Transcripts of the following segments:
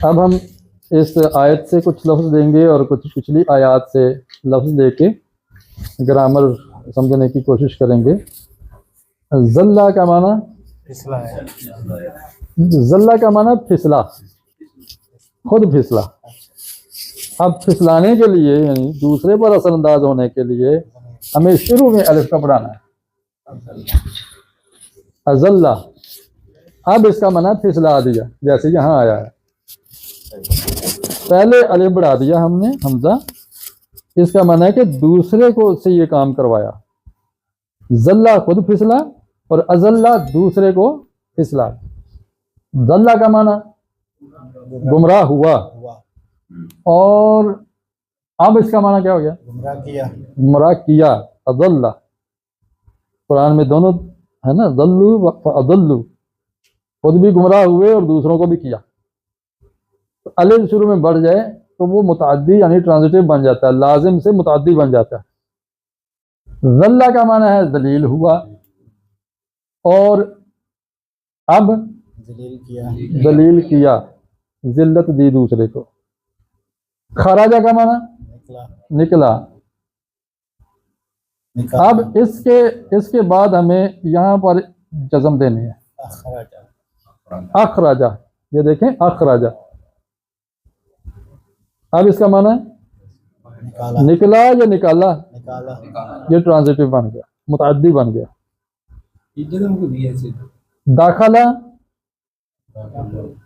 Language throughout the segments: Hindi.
अब हम इस आयत से कुछ लफ्ज़ देंगे और कुछ पिछली आयत से लफ्ज़ लेके ग्रामर समझने की कोशिश करेंगे। ज़ल्ला का माना फिसला है। ज़ल्ला का माना फिसला, खुद फिसला। अब फिसलाने के लिए यानी दूसरे पर असरअंदाज होने के लिए हमें शुरू में अलिफ का पढ़ाना है। अज़ल्ला, अब इसका माना फिसला दिया, जैसे यहाँ आया है। पहले अलिफ बढ़ा दिया हमने हमजा, इसका माना है कि दूसरे को से ये काम करवाया। ज़ल्ला खुद फिसला और अज़ल्ला दूसरे को फिसला। ज़ल्ला का माना गुमराह हुआ, और अब इसका माना क्या हो गया? गुमराह किया। गुमराह किया। अज़ल्ला, कुरान में दोनों है ना, ज़ल्लू व अज़ल्लू, खुद भी गुमराह हुए और दूसरों को भी किया। तो अलिफ शुरू में बढ़ जाए तो वो मुतअद्दी यानी ट्रांजिटिव बन जाता है, लाजिम से मुतअद्दी बन जाता है। ज़ल्ला का माना है जलील हुआ, और अब जलील किया, जिल्लत दी दूसरे को। खराजा का माना निकला। अब इसके बाद हमें यहाँ पर जज़म देनी है। अखराजा, ये देखें अखराजा। अब इसका माना निकला या निकाला, ये ट्रांजिटिव बन गया, मुतअद्दी बन गया। दाखला,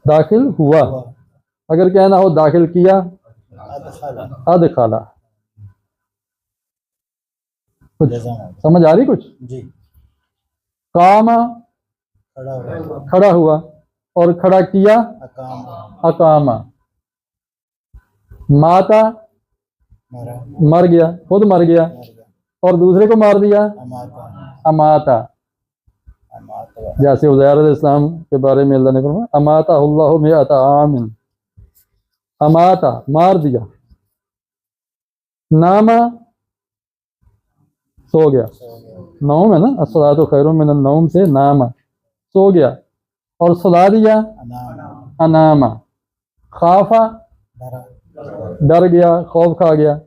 दाखिल हुआ। अगर कहना हो दाखिल किया, अदखला। कुछ समझ आ रही कुछ? जी। कामा, खड़ा हुआ, और खड़ा किया, अकामा। माता, मर गया, खुद मर गया और दूसरे को मार दिया, अमाता। जैसे उज़ैर अलैहिस्सलाम के बारे में अल्लाह ने फरमाया अमाता अल्लाहु मिअता आमिन, अमाता मार दिया। नामा, सो गया। नौम है ना, अस्सलातु खैरुम मिनन नौम से नामा, सो गया। और सुला दिया, अनामा। खाफा, डर गया, खौफ खा गया।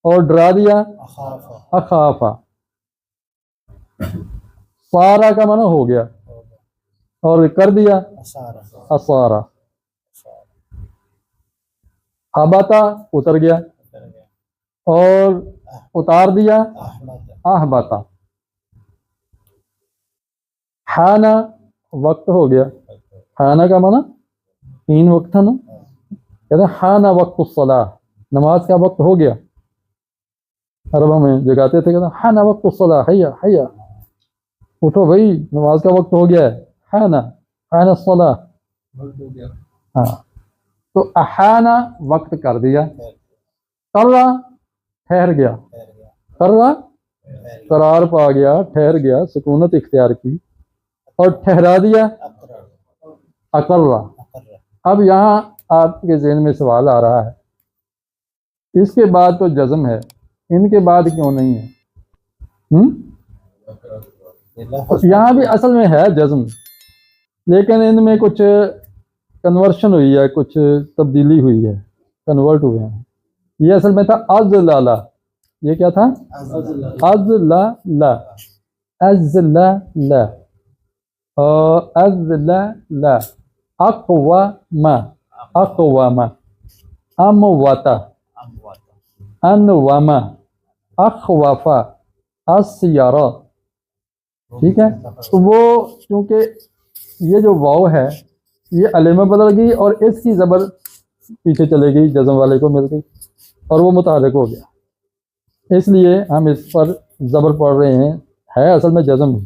और डरा दिया, अखाफा। सारा का माना हो गया, और कर दिया, असारा। हबाता, उतर गया, और उतार दिया, आहबाता। हाना, वक्त हो गया। हाना का माना 3 वक्त था ना, कहते हैं हाना वक्त सलाह, नमाज का वक्त हो गया। अरबों में जगाते थे, कहते हाना वक्त सलाह, हैया हैया, उठो भाई नमाज का वक्त हो गया है। हाना, हाना सलाह। हाँ, तो अहाना वक्त कर दिया। कर्रा, ठहर गया। कर्रा, करार पा गया, ठहर गया, सुकूनत इख्तियार की। और ठहरा दिया, अकर्रा। अब यहाँ आपके ज़हन में सवाल आ रहा है, इसके बाद तो जज़म है, इनके बाद क्यों नहीं है? यहाँ भी असल में है जज़म, लेकिन इनमें कुछ कन्वर्शन हुई है, कुछ तब्दीली हुई है, कन्वर्ट हुए हैं। ये असल में था अज़लाला, ये क्या था? अज़लाला, अज़लाला, अज़लाला। अक़वामा, अक़वामा। अमवाता, अनवामा। अख़वाफ़ा, अस्यारा। ठीक है, तो वो क्योंकि ये जो वाव है ये अले में बदल गई और इसकी ज़बर पीछे चले गई, जज़म वाले को मिल गई और वो मुतहर्रिक हो गया, इसलिए हम इस पर ज़बर पढ़ रहे हैं, है असल में जज़म ही।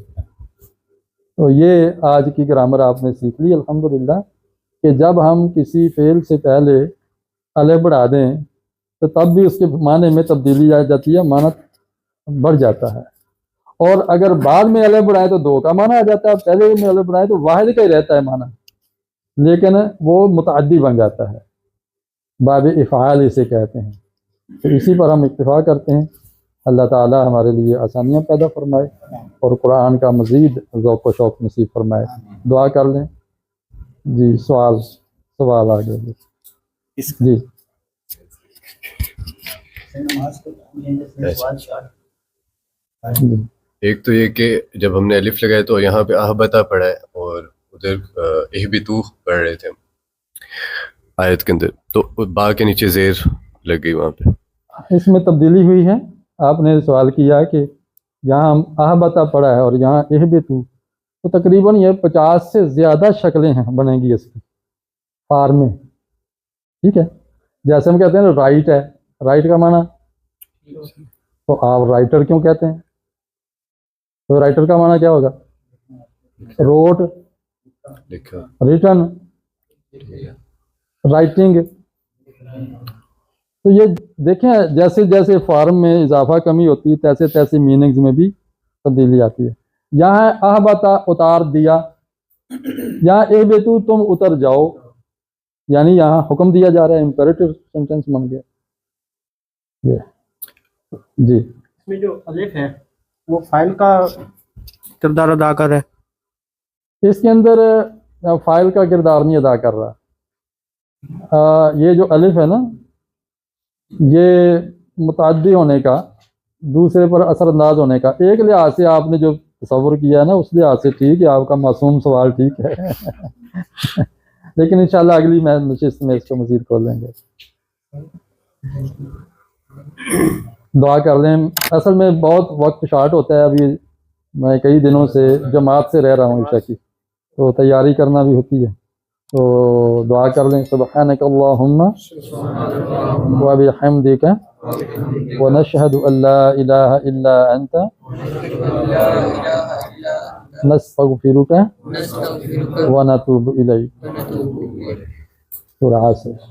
तो ये आज की ग्रामर आपने सीख ली अल्हम्दुलिल्लाह, कि जब हम किसी फ़ेल से पहले अले बढ़ा दें तो तब भी उसके माने में तब्दीली आ जाती है, माना बढ़ जाता है। और अगर बाद में अले बढ़ाए तो 2 का माना आ जाता है, पहले में अले बढ़ाए तो वाहिद का ही रहता है माना, लेकिन वो मुतअद्दी बन जाता है, बाब इफ़ाल इसे कहते हैं। तो इसी पर हम इत्तिफ़ा करते हैं। अल्लाह ताला हमारे लिए आसानियाँ पैदा फरमाए और कुरान का मज़ीद ज़ौक़ व शौक़ नसीब फरमाए। दुआ कर लें जी। सवाल सवाल आ गया जी। जी जी। एक तो ये कि जब हमने अलिफ लगाया तो यहाँ पे आहबता पढ़ा है और उधर इहबितू पढ़ रहे थे हम आयत के अंदर, तो बा के नीचे जेर लग गई वहाँ पे। इसमें तब्दीली हुई है। आपने सवाल किया कि यहाँ हम आहबता पढ़ा है और यहाँ इहबितू, तो तकरीबन ये 50 से ज़्यादा शक्लें हैं बनेंगी इसकी फार में। ठीक है, जैसे हम कहते हैं ना राइट है, राइट का माना, तो आप राइटर क्यों कहते हैं? तो राइटर का माना क्या होगा? रोट, लिखा, रिटन, राइटिंग। तो ये देखें, जैसे जैसे फॉर्म में इजाफा कमी होती है तैसे तैसे मीनिंग्स में भी तब्दीली आती है। यहाँ आहबता उतार दिया, यहाँ ए बेतू तुम उतर जाओ, यानी यहाँ हुक्म दिया जा रहा है, इम्पेरेटिव सेंटेंस बन गया ये जी। इसमें जो अलिफ है वो फाइल का किरदार अदा कर रहा है। इसके अंदर फाइल का किरदार नहीं अदा कर रहा। ये जो अलिफ है ना, ये मुतअद्दी होने का, दूसरे पर असरअंदाज होने का, एक लिहाज से आपने जो तस्वुर किया है ना उस लिहाज से ठीक है, आपका मासूम सवाल ठीक है लेकिन इंशाल्लाह अगली नशिस्त में इसको मज़ीद खोल लेंगे। दुआ कर लें। असल में बहुत वक्त शार्ट होता है, अभी मैं कई दिनों से जमात से रह रहा हूँ ईशा की, तो तैयारी करना भी होती है, तो दुआ कर लें। सुब्हानक अल्लाहुम्मा व बिहम्दिका व नशहदु अल्ला इलाहा इल्ला अंता नस्तगफिरुका व नतूबु इलैक। सूरह आसिफ।